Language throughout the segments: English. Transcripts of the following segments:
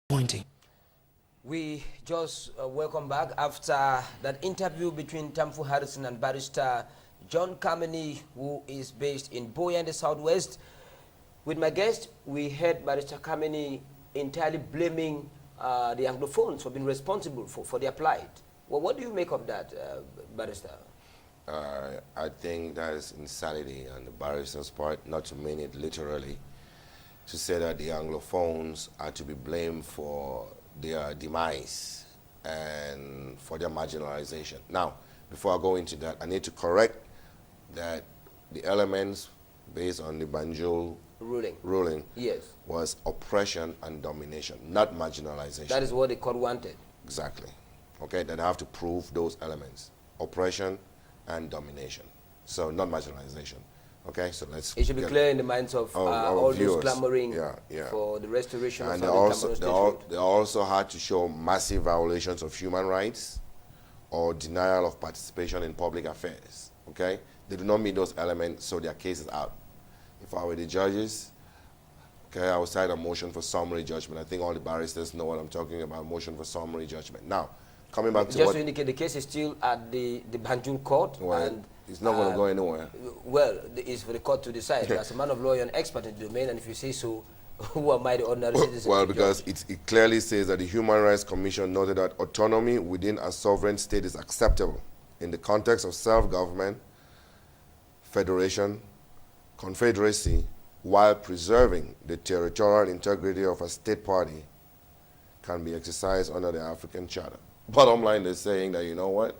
Pointing. We just welcome back after that interview between Tamfu Harrison and Barrister John Kameni, who is based in Boya in the Southwest. With my guest, we heard Barrister Kameni entirely blaming the Anglophones for being responsible for their plight. Well, what do you make of that, Barrister? I think that is insanity on the barrister's part, not to mean it literally, to say that the Anglophones are to be blamed for their demise and for their marginalization. Now, before I go into that, I need to correct that the elements based on the Banjul ruling yes, was oppression and domination, not marginalization. That is what the court wanted. Exactly. Okay, then I have to prove those elements, oppression and domination. So not marginalization. Okay, so let's. It should be clear in the minds of all those clamoring for the restoration and of Southern Cameroon they also had to show massive violations of human rights or denial of participation in public affairs. Okay, they do not meet those elements, so their case is out. If I were the judges, okay, I would cite a motion for summary judgment. I think all the barristers know what I'm talking about, motion for summary judgment. Now, coming back to just to indicate, the case is still at the Banjul court, well, and it's not going to go anywhere. Well, it's for the court to decide. As a man of law, you're an expert in the domain, and if you say so, who am I, the ordinary citizen? Well, because it clearly says that the Human Rights Commission noted that autonomy within a sovereign state is acceptable in the context of self-government, federation, confederacy, while preserving the territorial integrity of a state party can be exercised under the African Charter. Bottom line, they're saying that, you know what,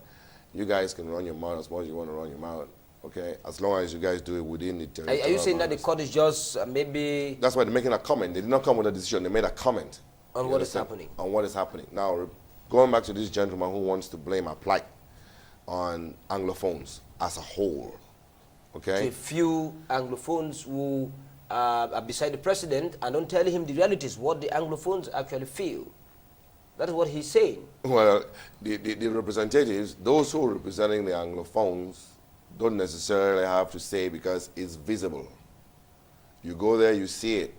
you guys can run your mouth as much as you want to run your mouth, okay, as long as you guys do it within the territorial. Are you saying that the court is just maybe... That's why they're making a comment. They did not come with a decision. They made a comment. On what is happening. On what is happening. Now, going back to this gentleman who wants to blame a plight on Anglophones as a whole, okay? A few Anglophones who are beside the president and don't tell him the realities, what the Anglophones actually feel. That is what he's saying. Well, the representatives, those who are representing the Anglophones, don't necessarily have to say because it's visible. You go there, you see it.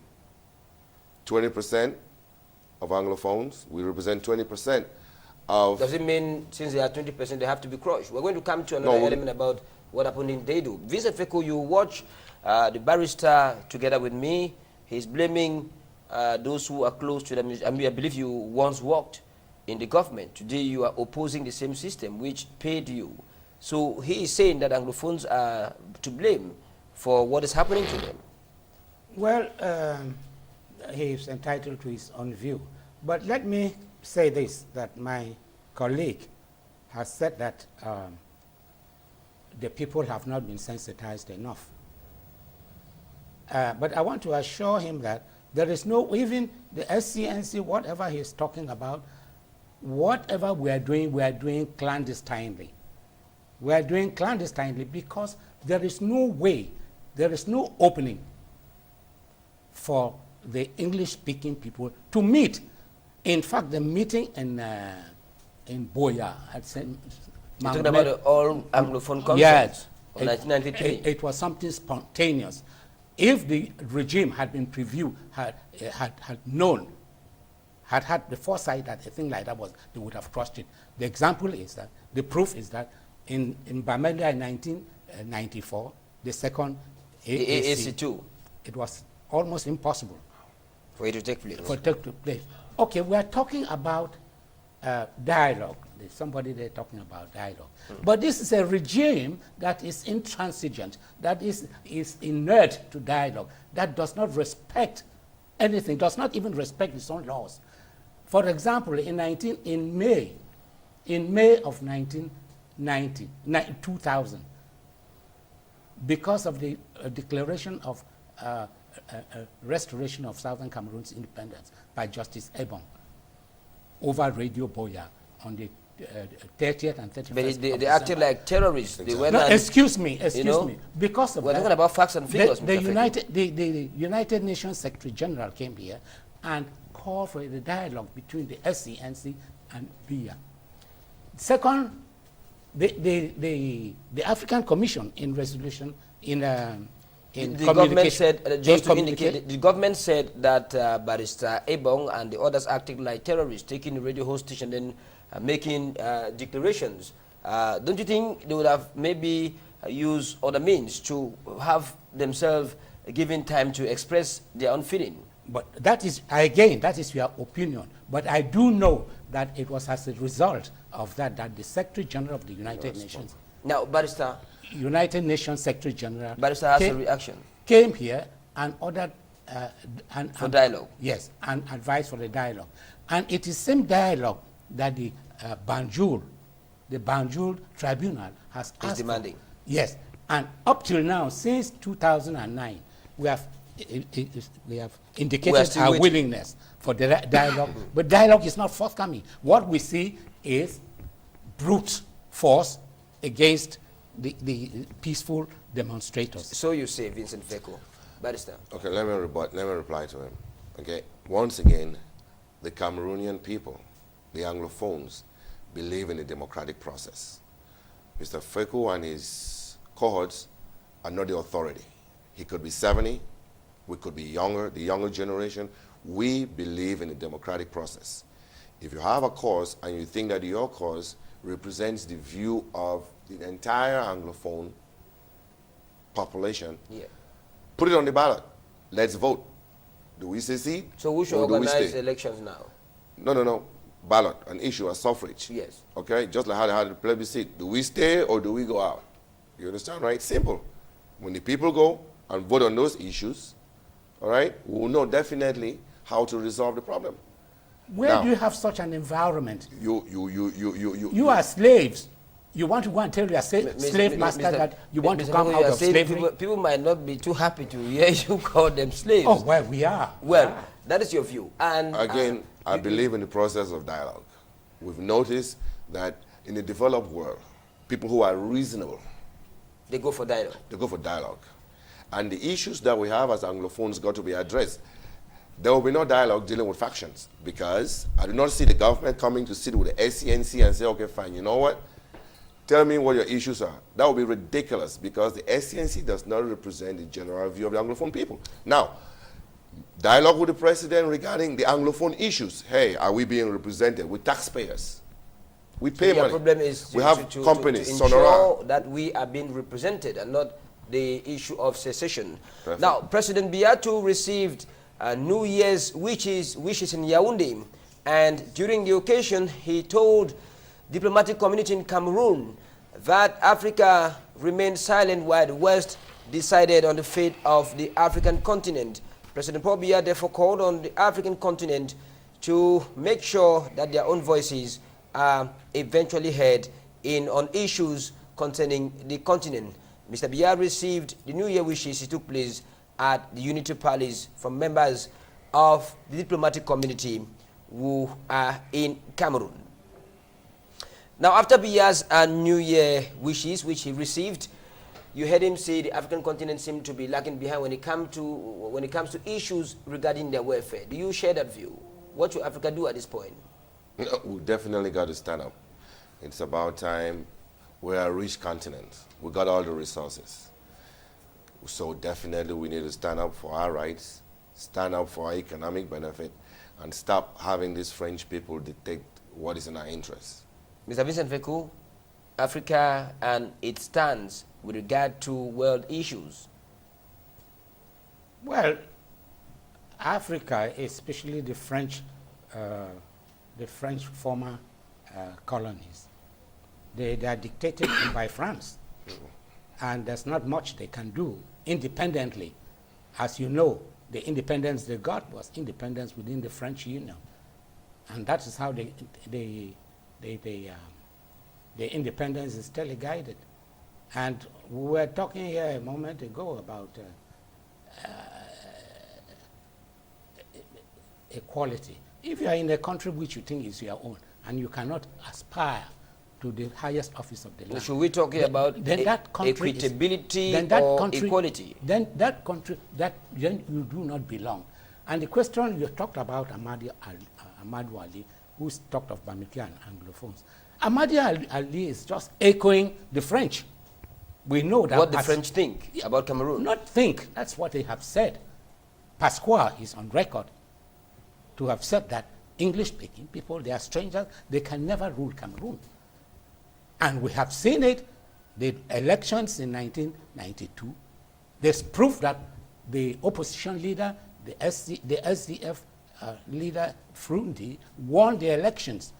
20% of Anglophones, we represent 20% of... Does it mean since they are 20%, they have to be crushed? We're going to come to another element about what happened in Dedu. Visa Feko, you watch the barrister together with me. He's blaming those who are close to them. I mean, I believe you once worked in the government. Today you are opposing the same system which paid you. So he is saying that Anglophones are to blame for what is happening to them. Well, he is entitled to his own view. But let me say this, that my colleague has said that the people have not been sensitized enough. But I want to assure him that there is no, even the SCNC, whatever he is talking about, whatever we are doing clandestinely. We are doing clandestinely because there is no way, there is no opening for the English-speaking people to meet. In fact, the meeting in Boya at St. You're talking about the all Anglophone conference, yes, of 1993? It was something spontaneous. If the regime had been previewed, had known, had the foresight that a thing like that was, they would have crushed it. The example is that, the proof is that in Bamenda in 1994, the second AAC2, it was almost impossible for it to take place. For it to take place. Okay, we are talking about dialogue. There's somebody there talking about dialogue. But this is a regime that is intransigent, that is inert to dialogue, that does not respect anything, does not even respect its own laws. For example, in May of 2000, because of the declaration of restoration of Southern Cameroon's independence by Justice Ebong over Radio Boya on the 30th and 31st. But they acted like terrorists. Exactly. They went no, excuse me. Because of we're talking about facts and figures. The United Nations Secretary General came here and called for the dialogue between the SCNC and BIA. Second, the African Commission in resolution in in the government communication. said, just to indicate, the government said that Barrister Ebong and the others acting like terrorists, taking the radio hostage and then making declarations. Don't you think they would have maybe used other means to have themselves given time to express their own feeling? But that is, again, that is your opinion. But I do know that it was as a result of that the Secretary General of the United Nations, Now, Barrister, United Nations Secretary General, Barrister has a reaction. Came here and ordered For dialogue. Yes, and advice for the dialogue. And it is same dialogue that the Banjul Tribunal has asked demanding. for. Yes, and up till now, since 2009, we have indicated our willingness for the dialogue, but dialogue is not forthcoming. What we see is brute force against the peaceful demonstrators. So you say, Vincent Feko. Barrister. Okay, let me reply to him. Okay, once again, the Cameroonian people, the Anglophones, believe in the democratic process. Mr. Feko and his cohorts are not the authority. He could be 70, we could be younger, the younger generation. We believe in the democratic process. If you have a cause and you think that your cause represents the view of the entire Anglophone population, Yeah. put it on the ballot. Let's vote. Do we secede? So we should or do we organize stay? elections now. No. Ballot, an issue, a suffrage. Yes. Okay, just like how they had the plebiscite. Do we stay or do we go out? You understand, right? Simple. When the people go and vote on those issues, all right, we will know definitely how to resolve the problem. Where Now, do you have such an environment? You are slaves. You want to go and tell your slave master that you want to come out of slavery? People might not be too happy to hear you call them slaves. Oh, well, we are. Well, that is your view. And again, I believe in the process of dialogue. We've noticed that in the developed world, people who are reasonable, they go for dialogue. They go for dialogue. And the issues that we have as Anglophones got to be addressed. There will be no dialogue dealing with factions, because I do not see the government coming to sit with the SCNC and say, okay, fine, you know what? Tell me what your issues are. That would be ridiculous, because the SCNC does not represent the general view of the Anglophone people. Now, dialogue with the president regarding the Anglophone issues. Hey, are we being represented with taxpayers? We pay money. The problem is we have companies, to ensure that we are being represented and not the issue of secession. Perfect. Now, President Biatu received New Year's wishes in Yaoundé, and during the occasion, he told diplomatic community in Cameroon that Africa remained silent while the West decided on the fate of the African continent. President Paul Biya therefore called on the African continent to make sure that their own voices are eventually heard on issues concerning the continent. Mr. Biya received the New Year wishes. It took place at the Unity Palace from members of the diplomatic community who are in Cameroon. Now, after Biya's New Year wishes, which he received, you heard him say the African continent seemed to be lagging behind when it comes to issues regarding their welfare. Do you share that view? What should Africa do at this point? We definitely got to stand up. It's about time. We're a rich continent. We got all the resources. So definitely we need to stand up for our rights, stand up for our economic benefit, and stop having these French people dictate what is in our interests. Mr. Vincent Feko, Africa and its stance with regard to world issues. Well, Africa, especially the French former colonies, they are dictated by France. And there's not much they can do independently. As you know, the independence they got was independence within the French Union. And that is how the independence is teleguided. And we were talking here a moment ago about equality. If you are in a country which you think is your own, and you cannot aspire to the highest office of the land. Should we talk here about equitability or equality? Then that country, then you do not belong. And the question you talked about Amadou Ali, who talked of Bamileke and Anglophones. Amadou Ali is just echoing the French. We know that. What the French think about Cameroon. Not think, that's what they have said. Pasqua is on record to have said that English-speaking people, they are strangers, they can never rule Cameroon. And we have seen it, the elections in 1992, there's proof that the opposition leader, the SDF leader, Frundi, won the elections.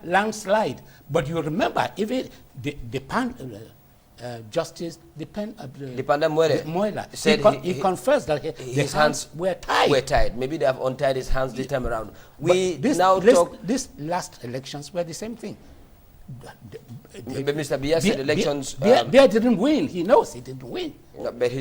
Landslide. But you remember, even Justice Dependa Moela, he confessed that his hands were tied. Maybe they have untied his hands this time around. These last elections were the same thing. Mr. Biya said elections... Biya didn't win. He knows he didn't win. But